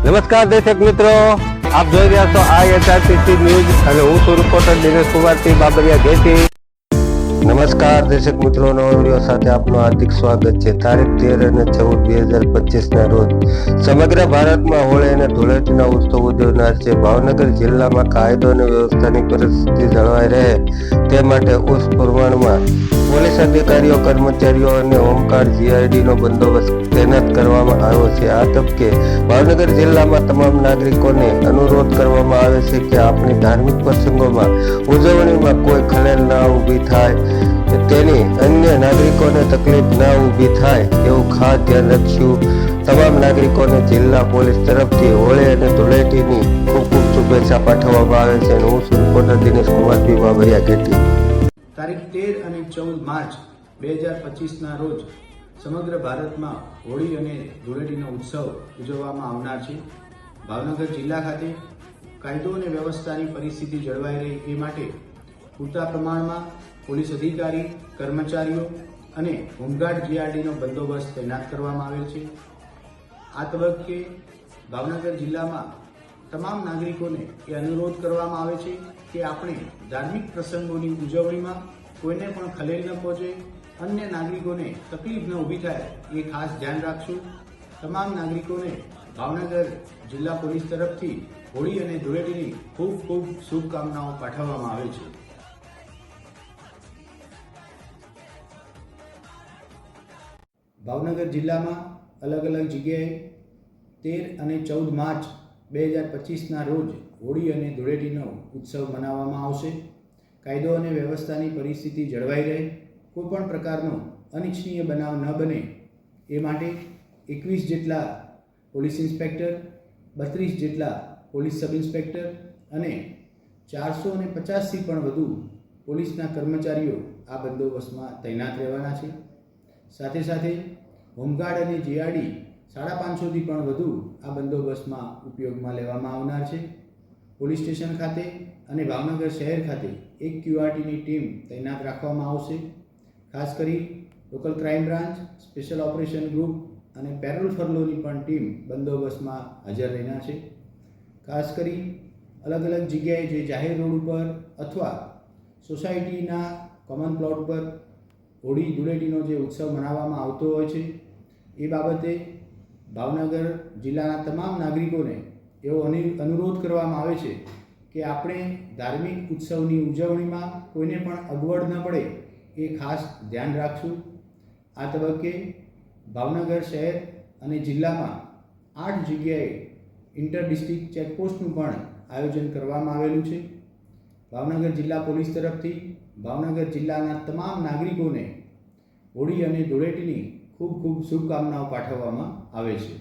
નમસ્કાર દર્શક મિત્રો, આપ જોઈ રહ્યા છો IHRTC ન્યૂઝ અને હું છું રિપોર્ટર દિનેશ કુમારસિંહ બાબરિયા ઘેટી. નમસ્કાર દર્શક મિત્રો, નવા વિડીયો સાથે આપનું હાર્દિક સ્વાગત છે. તારીખ 13 અને 14, 2025 ના રોજ સમગ્ર ભારતમાં હોળી અને ધૂળેટીના ઉત્સવ ઉજવનાર છે. ભાવનગર જિલ્લામાં કાયદો અને વ્યવસ્થાની પરિસ્થિતિ જળવાઈ રહે તે માટે ઉચ્ચ પ્રમાણમાં પોલીસ અધિકારીઓ, કર્મચારીઓ અને હોમગાર્ડ GIDનો બંદોબસ્ત તૈનાત કરવામાં આવ્યો છે. આ તબક્કે ભાવનગર જિલ્લામાં તમામ નાગરિકોને અનુરોધ કરવામાં આવે છે કે આપણી ધાર્મિક પ્રસંગોમાં ઉજવણીમાં કોઈ ખલેલ ના ઊભી થાય, તેની અન્ય નાગરિકોને તકલીફ ના ઊભી થાય એવું ખાસ ધ્યાન રાખશું. તમામ નાગરિકોને જિલ્લા પોલીસ તરફથી હોળી અને ધૂળેટીની ખૂબ ખૂબ શુભેચ્છા પાઠવવામાં આવે છે. હું છું રિપોર્ટર દિનેશ કુમારસિંહ બાબરિયા ઘેટી. તારીખ 13 અને 14 માર્ચ 2025ના રોજ સમગ્ર ભારતમાં હોળી અને ધૂળેટીનો ઉત્સવ ઉજવવામાં આવનાર છે. ભાવનગર જિલ્લા ખાતે કાયદો અને વ્યવસ્થાની પરિસ્થિતિ જળવાઈ રહે એ માટે પૂરતા પ્રમાણમાં પોલીસ અધિકારી, કર્મચારીઓ અને હોમગાર્ડ GIDનો બંદોબસ્ત તૈનાત કરવામાં આવેલ છે. આ તબક્કે ભાવનગર જિલ્લામાં તમામ નાગરિકોને એ અનુરોધ કરવામાં આવે છે કે આપણે ધાર્મિક પ્રસંગોની ઉજવણીમાં કોઈને પણ ખલેલ ન પહોંચે, અન્ય નાગરિકોને તકલીફ ન ઊભી થાય એ ખાસ ધ્યાન રાખશું. તમામ નાગરિકોને ભાવનગર જિલ્લા પોલીસ તરફથી હોળી અને ધૂળેટીની ખૂબ ખૂબ શુભકામનાઓ પાઠવવામાં આવે છે. ભાવનગર જિલ્લામાં અલગ અલગ જગ્યાએ 13 અને 14 માર્ચ 2025ના રોજ હોળી અને ધૂળેટીનો ઉત્સવ મનાવવામાં આવશે. કાયદો અને વ્યવસ્થાની પરિસ્થિતિ જળવાઈ રહે, કોઈપણ પ્રકારનો અનિચ્છનીય બનાવ ન બને એ માટે 21 જેટલા પોલીસ ઇન્સ્પેક્ટર, 32 જેટલા પોલીસ સબ ઇન્સ્પેક્ટર અને 450થી પણ વધુ પોલીસના કર્મચારીઓ આ બંદોબસ્તમાં તૈનાત રહેવાના છે. સાથે સાથે હોમગાર્ડ અને GID 550થી પણ વધુ આ બંદોબસ્તમાં ઉપયોગમાં લેવામાં આવનાર છે. પોલીસ સ્ટેશન ખાતે અને ભાવનગર શહેર ખાતે એક QRTની ટીમ તૈનાત રાખવામાં આવશે. ખાસ કરી local crime branch, special operation group અને પેરોલ ફરલોની પણ ટીમ બંદોબસ્તમાં હાજર રહેનાર છે. ખાસ કરી અલગ અલગ જગ્યાએ જે જાહેર રોડ ઉપર અથવા સોસાયટીના કોમન પ્લોટ પર હોળી ધૂળેટીનો જે ઉત્સવ મનાવવામાં આવતો હોય છે એ બાબતે ભાવનગર જિલ્લાના તમામ નાગરિકોને એવો અનુરોધ કરવામાં આવે છે કે આપણે ધાર્મિક ઉત્સવની ઉજવણીમાં કોઈને પણ અગવડ ન પડે એ ખાસ ધ્યાન રાખશું. આ તબક્કે ભાવનગર શહેર અને જિલ્લામાં 8 જગ્યાએ ઇન્ટર ડિસ્ટ્રિક્ટ ચેકપોસ્ટનું પણ આયોજન કરવામાં આવેલું છે. ભાવનગર જિલ્લા પોલીસ તરફથી ભાવનગર જિલ્લાના તમામ નાગરિકોને હોળી અને ધૂળેટીની ખૂબ ખૂબ શુભકામનાઓ પાઠવવામાં આવે છે.